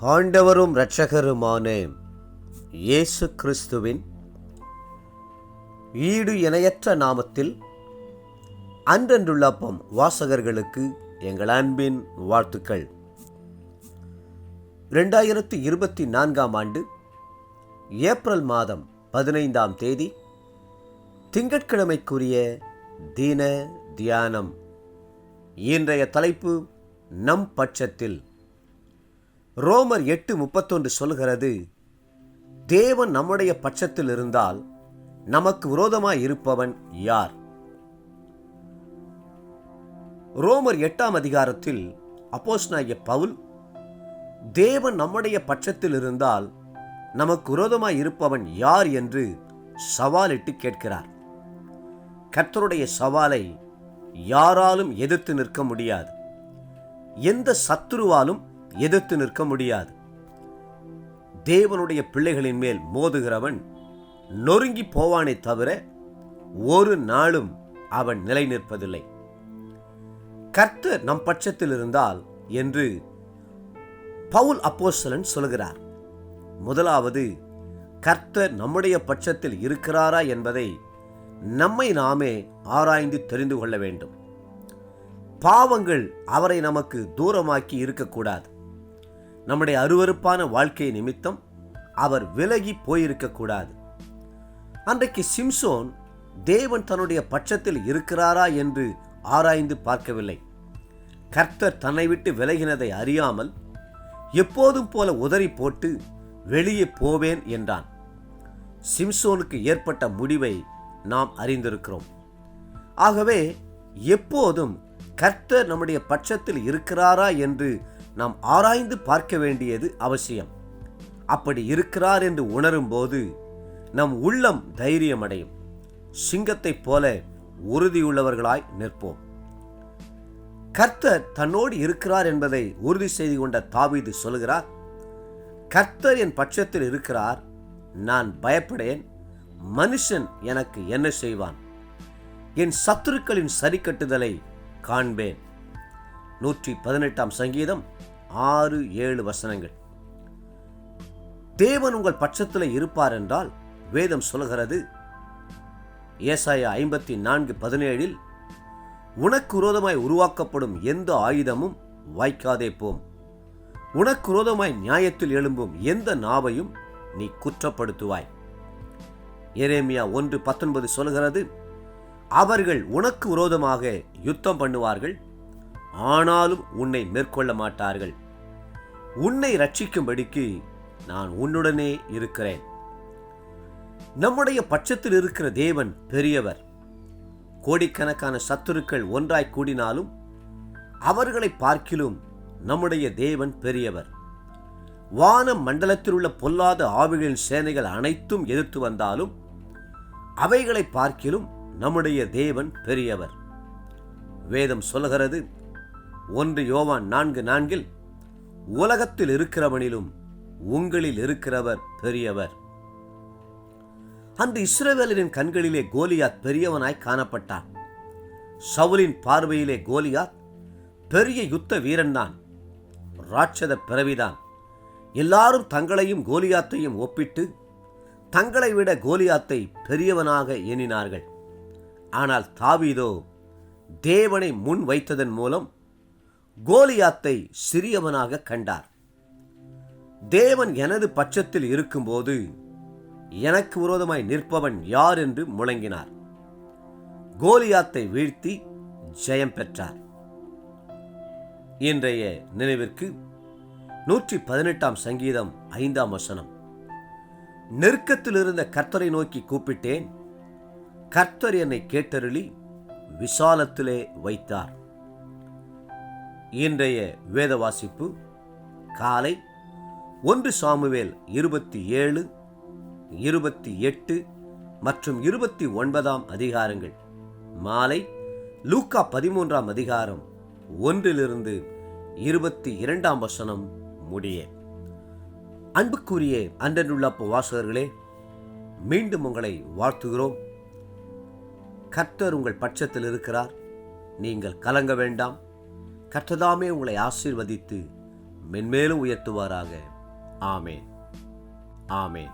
ஆண்டவரும் இரட்சகருமான இயேசு கிறிஸ்துவின் ஈடு இணையற்ற நாமத்தில் அன்றன்றுள்ளப்பம் வாசகர்களுக்கு எங்கள் அன்பின் வாழ்த்துக்கள். 2024 ஆண்டு ஏப்ரல் மாதம் 15ஆம் தேதி திங்கட்கிழமைக்குரிய தின தியானம். இன்றைய தலைப்பு நம் பட்சத்தில். ரோமர் 8:31 சொல்கிறது, தேவன் நம்முடைய பட்சத்தில் இருந்தால் நமக்கு விரோதமாய் இருப்பவன் யார்? ரோமர் 8ஆம் அதிகாரத்தில் அப்போஸ்தலனாகிய பவுல் தேவன் நம்முடைய பட்சத்தில் இருந்தால் நமக்கு விரோதமாய் இருப்பவன் யார் என்று சவாலிட்டு கேட்கிறார். கர்த்தருடைய சவாலை யாராலும் எதிர்த்து நிற்க முடியாது. எந்த சத்துருவாலும் எதிர்த்து நிற்க முடியாது. தேவனுடைய பிள்ளைகளின் மேல் மோதுகிறவன் நொறுங்கி போவானே தவிர ஒரு நாளும் அவன் நிலை நிற்பதில்லை. கர்த்தர் நம் பட்சத்தில் இருந்தால் என்று பவுல் அப்போஸ்தலன் சொல்கிறார். முதலாவது, கர்த்தர் நம்முடைய பட்சத்தில் இருக்கிறாரா என்பதை நம்மை நாமே ஆராய்ந்து தெரிந்து கொள்ள வேண்டும். பாவங்கள் அவரை நமக்கு தூரமாக்கி இருக்கக்கூடாது. நம்முடைய அருவருப்பான வாழ்க்கை நிமித்தம் அவர் விலகி போயிருக்கக்கூடாது. அன்றைக்கு சிம்சோன் தேவன் தன்னுடைய பட்சத்தில் இருக்கிறாரா என்று ஆராய்ந்து பார்க்கவில்லை. கர்த்தர் தன்னை விட்டு விலகினதை அறியாமல் எப்போதும் போல உதறி போட்டு வெளியே போவேன் என்றான். சிம்சோனுக்கு ஏற்பட்ட முடிவை நாம் அறிந்திருக்கிறோம். ஆகவே எப்போதும் கர்த்தர் நம்முடைய பட்சத்தில் இருக்கிறாரா என்று நாம் ஆராய்ந்து பார்க்க வேண்டியது அவசியம். அப்படி இருக்கிறார் என்று உணரும் போது நம் உள்ளம் தைரியமடையும். சிங்கத்தைப் போல உறுதியுள்ளவர்களாய் நிற்போம். கர்த்தர் தன்னோடு இருக்கிறார் என்பதை உறுதி செய்து கொண்ட தாவீது சொல்கிறார், கர்த்தர் என் பட்சத்தில் இருக்கிறார், நான் பயப்படேன். மனுஷன் எனக்கு என்ன செய்வான்? என் சத்துருக்களின் சரிக்கட்டுதலை காண்பேன். 118ஆம் சங்கீதம் 6-7 வசனங்கள். தேவன் உங்கள் பட்சத்தில் இருப்பார் என்றால் வேதம் சொல்கிறது, ஏசாயா 54:17, உனக்கு விரோதமாய் உருவாக்கப்படும் எந்த ஆயுதமும் வாய்க்காதே போம், உனக்கு விரோதமாய் நியாயத்தில் எழும்பும் எந்த நாவையும் நீ குற்றப்படுத்துவாய். எரேமியா 1:19 சொல்கிறது, அவர்கள் உனக்கு விரோதமாக யுத்தம் பண்ணுவார்கள், ஆனாலும் உன்னை மேற்கொள்ள மாட்டார்கள். உன்னை ரட்சிக்கும்படிக்கு நான் உன்னுடனே இருக்கிறேன். நம்முடைய பட்சத்தில் இருக்கிற தேவன் பெரியவர். கோடிக்கணக்கான சத்துருக்கள் ஒன்றாய் கூடினாலும் அவர்களை பார்க்கிலும் நம்முடைய தேவன் பெரியவர். வான மண்டலத்தில் உள்ள பொல்லாத ஆவிகளின் சேனைகள் அனைத்தும் எதிர்த்து வந்தாலும் அவைகளை பார்க்கிலும் நம்முடைய தேவன் பெரியவர். வேதம் சொல்கிறது, 1 யோவான் 4:4, உலகத்தில் இருக்கிறவனிலும் உங்களில் இருக்கிறவர் பெரியவர். அன்று இஸ்ரவேலரின் கண்களிலே கோலியாத் பெரியவனாய் காணப்பட்டான். சவுலின் பார்வையிலே கோலியாத் பெரிய யுத்த வீரன்தான், ராட்சத பிறவிதான். எல்லாரும் தங்களையும் கோலியாத்தையும் ஒப்பிட்டு தங்களை விட கோலியாத்தை பெரியவனாக எண்ணினார்கள். ஆனால் தாவீதோ தேவனை முன் வைத்ததன் மூலம் கோலியாத்தை சிறியவனாக கண்டார். தேவன் எனது பட்சத்தில் இருக்கும்போது எனக்கு விரோதமாய் நிற்பவன் யார் என்று முழங்கினார். கோலியாத்தை வீழ்த்தி ஜெயம் பெற்றார். இன்றைய நினைவிற்கு 118ஆம் சங்கீதம் 5ஆம் வசனம். நெருக்கத்தில் இருந்த கர்த்தரை நோக்கி கூப்பிட்டேன், கர்த்தர் என்னை கேட்டருளி விசாலத்திலே வைத்தார். இன்றைய வேத வாசிப்பு காலை 1 சாமுவேல் 27, 28 மற்றும் 29ஆம் அதிகாரங்கள். மாலை லூக்கா 13ஆம் அதிகாரம் 1 22ஆம் வசனம் முடிய. அன்புக்குரிய அன்றன்றுள்ளப்ப வாசகர்களே, மீண்டும் உங்களை வாழ்த்துகிறோம். கர்த்தர் உங்கள் பட்சத்தில் இருக்கிறார். நீங்கள் கலங்க வேண்டாம். கர்த்ததாமே உங்களை ஆசீர்வதித்து மென்மேலும் உயர்த்துவாராக. ஆமேன். ஆமேன்.